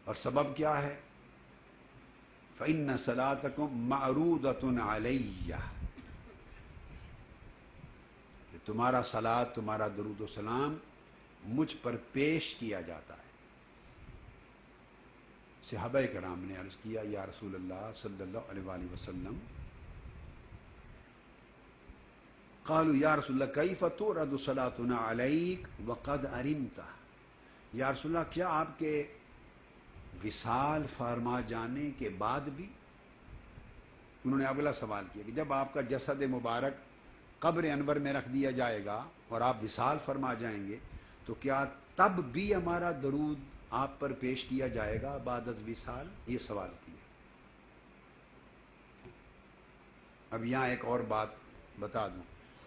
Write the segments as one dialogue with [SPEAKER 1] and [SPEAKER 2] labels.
[SPEAKER 1] اور سبب کیا ہے؟ فإن صلاتکم معروضۃ علیہ، کہ تمہارا صلات، تمہارا درود و سلام مجھ پر پیش کیا جاتا ہے۔ صحابہ کرام نے عرض کیا یا رسول اللہ صلی اللہ علیہ وآلہ وسلم، قالوا یا رسول اللہ کیف تورد صلاتنا علیک وقد ارمت، یا رسول اللہ کیا آپ کے وصال فرما جانے کے بعد بھی؟ انہوں نے اگلا سوال کیا کہ جب آپ کا جسد مبارک قبر انور میں رکھ دیا جائے گا اور آپ وصال فرما جائیں گے تو کیا تب بھی ہمارا درود آپ پر پیش کیا جائے گا بعد از وصال؟ یہ سوال کیا۔ اب یہاں ایک اور بات بتا دوں،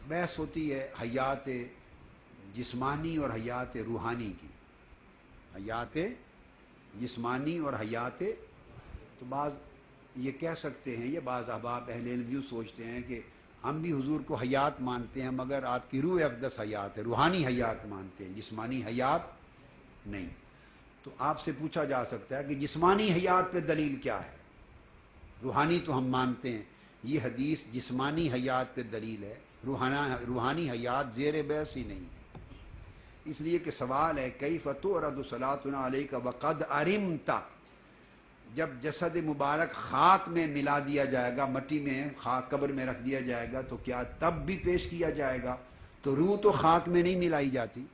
[SPEAKER 1] بحث ہوتی ہے حیات جسمانی اور حیات روحانی کی، حیات جسمانی اور حیات، تو بعض یہ کہہ سکتے ہیں، یہ بعض احباب اہل علم یوں سوچتے ہیں کہ ہم بھی حضور کو حیات مانتے ہیں مگر آپ کی روح اقدس حیات ہے، روحانی حیات مانتے ہیں، جسمانی حیات نہیں۔ تو آپ سے پوچھا جا سکتا ہے کہ جسمانی حیات پہ دلیل کیا ہے؟ روحانی تو ہم مانتے ہیں، یہ حدیث جسمانی حیات پہ دلیل ہے، روحانی حیات زیر بحث ہی نہیں ہے۔ اس لیے کہ سوال ہے کیف تورد صلاتنا علیک وقد ارمت، جب جسد مبارک خاک میں ملا دیا جائے گا، مٹی میں خاک قبر میں رکھ دیا جائے گا تو کیا تب بھی پیش کیا جائے گا؟ تو روح تو خاک میں نہیں ملائی جاتی،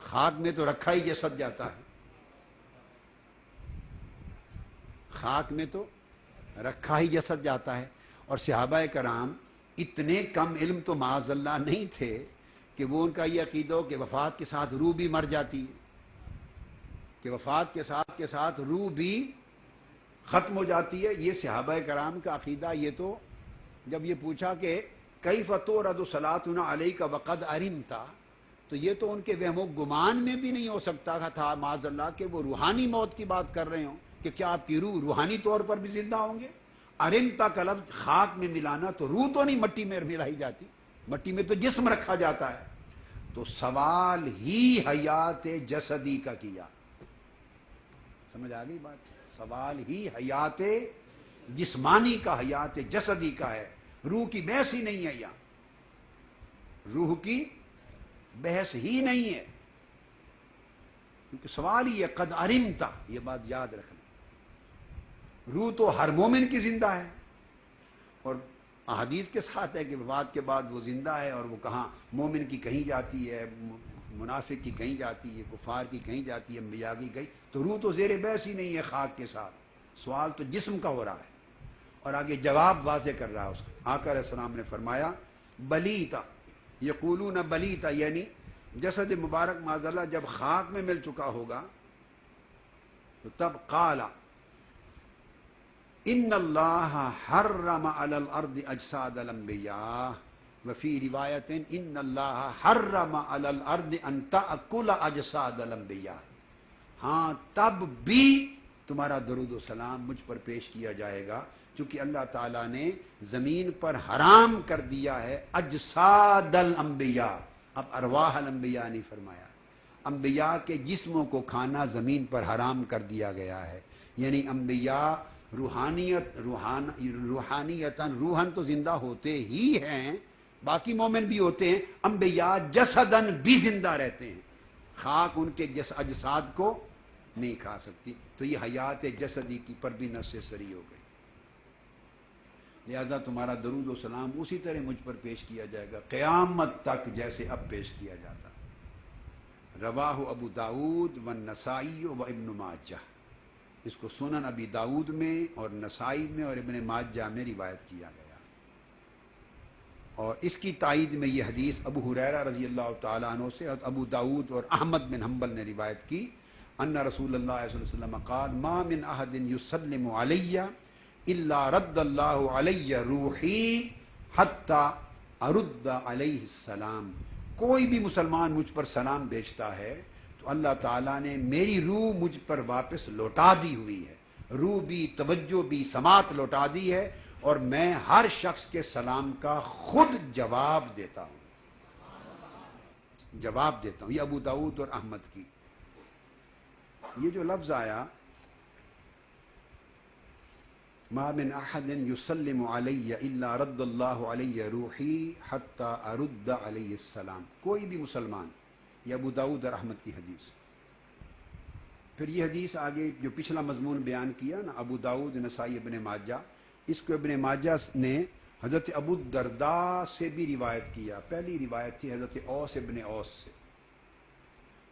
[SPEAKER 1] خاک میں تو رکھا ہی جسد جاتا ہے، خاک میں تو رکھا ہی جسد جاتا ہے۔ اور صحابہ کرام اتنے کم علم تو معاذ اللہ نہیں تھے کہ وہ ان کا یہ عقیدہ ہو کہ وفات کے ساتھ روح بھی مر جاتی ہے، کہ وفات کے ساتھ روح بھی ختم ہو جاتی ہے۔ یہ صحابہ کرام کا عقیدہ، یہ تو جب یہ پوچھا کہ کیف تورد صلاتنا علیک وقد ارمت، تو یہ تو ان کے وہم و گمان میں بھی نہیں ہو سکتا تھا معاذ اللہ کہ وہ روحانی موت کی بات کر رہے ہوں، کہ کیا آپ کی روح روحانی طور پر بھی زندہ ہوں گے؟ ارمتا کا لفظ خاک میں ملانا، تو روح تو نہیں مٹی میں ملائی جاتی، مٹی میں تو جسم رکھا جاتا ہے۔ تو سوال ہی حیات جسدی کا کیا، سمجھ آ گئی بات؟ سوال ہی حیات جسمانی کا، حیات جسدی کا ہے، روح کی بحث ہی نہیں ہے، یہاں روح کی بحث ہی نہیں ہے، کیونکہ سوال ہی ہے قد ارمتا، یہ بات یاد رکھنا۔ روح تو ہر مومن کی زندہ ہے، اور احادیث کے ساتھ ہے کہ وفات کے بعد وہ زندہ ہے، اور وہ کہاں مومن کی کہیں جاتی ہے، منافق کی کہیں جاتی ہے، کفار کی کہیں جاتی ہے، انبیاء کی کہیں، تو روح تو زیر بحث ہی نہیں ہے خاک کے ساتھ۔ سوال تو جسم کا ہو رہا ہے، اور آگے جواب واضح کر رہا ہے اس کا۔ آقا علیہ السلام نے فرمایا بلیتا، یقولون بلیتا، یعنی جسد مبارک معاذ اللہ جب خاک میں مل چکا ہوگا تو تب قال ان اللہ حرم علی الارض اجساد الانبیاء وفی روایت ان اللہ حرم علی الارض ان تأکل اجساد الانبیاء، ہاں تب بھی تمہارا درود و سلام مجھ پر پیش کیا جائے گا، چونکہ اللہ تعالیٰ نے زمین پر حرام کر دیا ہے اجساد الانبیاء، اب ارواح الانبیاء نہیں فرمایا، انبیاء کے جسموں کو کھانا زمین پر حرام کر دیا گیا ہے، یعنی انبیاء روحانیتاً روحن تو زندہ ہوتے ہی ہیں، باقی مومن بھی ہوتے ہیں، انبیاء جسداً بھی زندہ رہتے ہیں، خاک ان کے اجساد کو نہیں کھا سکتی، تو یہ حیات جسدی کی پر بھی نص سری ہو گئی۔ لہذا تمہارا درود و سلام اسی طرح مجھ پر پیش کیا جائے گا قیامت تک جیسے اب پیش کیا جاتا۔ رواہ ابو داود والنسائی و ابن ماجہ، اس کو سنن ابی داود میں اور نسائی میں اور ابن ماجہ میں روایت کیا گیا، اور اس کی تائید میں یہ حدیث ابو ہریرہ رضی اللہ تعالیٰ عنہ سے، اور ابو داود اور احمد بن حنبل نے روایت کی، ان رسول اللہ صلی اللہ علیہ وسلم قال ما من احد یسلم علی الا رد اللہ علی روحی حتی ارد علیہ السلام، کوئی بھی مسلمان مجھ پر سلام بھیجتا ہے تو اللہ تعالیٰ نے میری روح مجھ پر واپس لوٹا دی ہوئی ہے، روح بھی، توجہ بھی، سماعت لوٹا دی ہے، اور میں ہر شخص کے سلام کا خود جواب دیتا ہوں، یہ ابو داؤد اور احمد کی۔ یہ جو لفظ آیا ما من احد یسلم علی الا رد اللہ علی روحی حتی ارد علیہ السلام. کوئی بھی مسلمان، یہ ابو داؤد اور احمد کی حدیث. پھر یہ حدیث آگے جو پچھلا مضمون بیان کیا نا، ابو داؤد، نسائی، ابن ماجہ، اس کو ابن ماجہ نے حضرت ابو الدرداء سے بھی روایت کیا. پہلی روایت تھی حضرت اوس ابن اوس سے،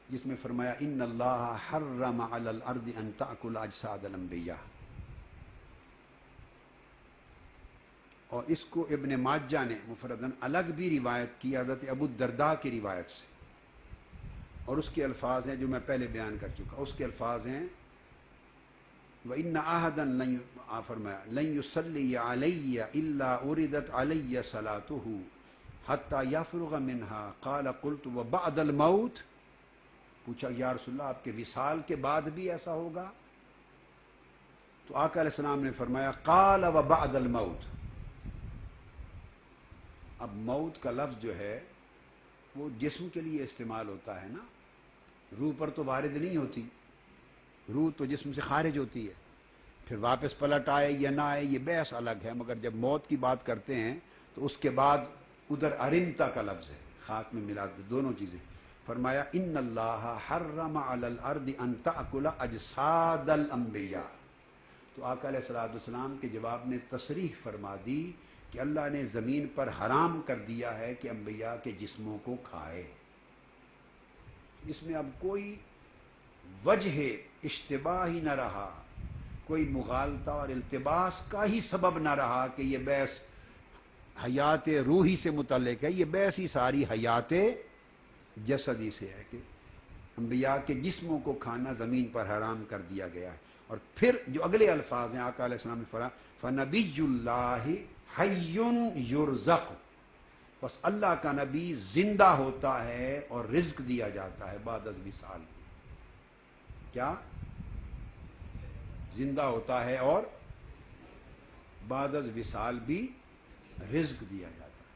[SPEAKER 1] جس میں فرمایا ان اللہ حرم علی الارض ان تاکل اجساد الانبیاء. اور اس کو ابن ماجہ نے مفردن الگ بھی روایت کی حضرت ابو الدرداء کی روایت سے، اور اس کے الفاظ ہیں جو میں پہلے بیان کر چکا. اس کے الفاظ ہیں وَإِنَّ أَحَدًا فرمایا لَن يُصَلِّيَ عَلَيَّ إِلَّا أُرِدَتْ عَلَيَّ صَلَاتُهُ حَتَّى يَفْرُغَ مِنْهَا. قَالَ قُلْتُ وَبَعْدَ الْمَوْتِ. پوچھا یا رسول اللہ آپ کے وصال کے بعد بھی ایسا ہوگا؟ تو آقا علیہ السلام نے فرمایا قَالَ وَبَعْدَ الْمَوْتِ. اب موت کا لفظ جو ہے وہ جسم کے لیے استعمال ہوتا ہے نا، روح پر تو وارد نہیں ہوتی. روح تو جسم سے خارج ہوتی ہے، پھر واپس پلٹ آئے یا نہ آئے یہ بحث الگ ہے. مگر جب موت کی بات کرتے ہیں تو اس کے بعد ادھر ارنتا کا لفظ ہے، خاک میں ملا دے دونوں چیزیں. فرمایا ان اللہ حرم علی الارض ان تاکل اجساد الانبیاء. تو آقا علیہ الصلوۃ والسلام کے جواب میں تصریح فرما دی کہ اللہ نے زمین پر حرام کر دیا ہے کہ انبیاء کے جسموں کو کھائے. اس میں اب کوئی وجہ اشتباہ ہی نہ رہا، کوئی مغالطہ اور التباس کا ہی سبب نہ رہا کہ یہ بحث حیات روحی سے متعلق ہے. یہ بحث ہی ساری حیات جسدی سے ہے کہ انبیاء کے جسموں کو کھانا زمین پر حرام کر دیا گیا ہے. اور پھر جو اگلے الفاظ ہیں آقا علیہ السلام نے فرمایا فنبی اللہ حی یرزق. بس اللہ کا نبی زندہ ہوتا ہے اور رزق دیا جاتا ہے بعد از وصال. کیا زندہ ہوتا ہے اور بعد از وصال بھی رزق دیا جاتا ہے.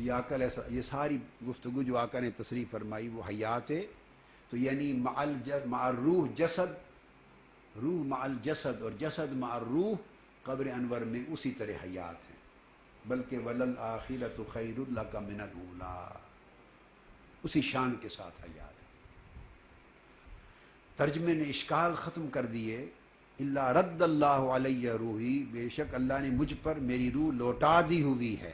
[SPEAKER 1] یہ آقا یہ ساری گفتگو جو آقا نے تصریح فرمائی وہ حیات ہے. تو یعنی مع الروح جسد، روح مع الجسد اور جسد مع الروح قبر انور میں اسی طرح حیات ہیں. بلکہ وللآخرۃ خیر لک من الاولی، اسی شان کے ساتھ حیات ہے. ترجمے نے اشکال ختم کر دیے. الا رد اللہ علیہ روحی، بے شک اللہ نے مجھ پر میری روح لوٹا دی ہوئی ہے.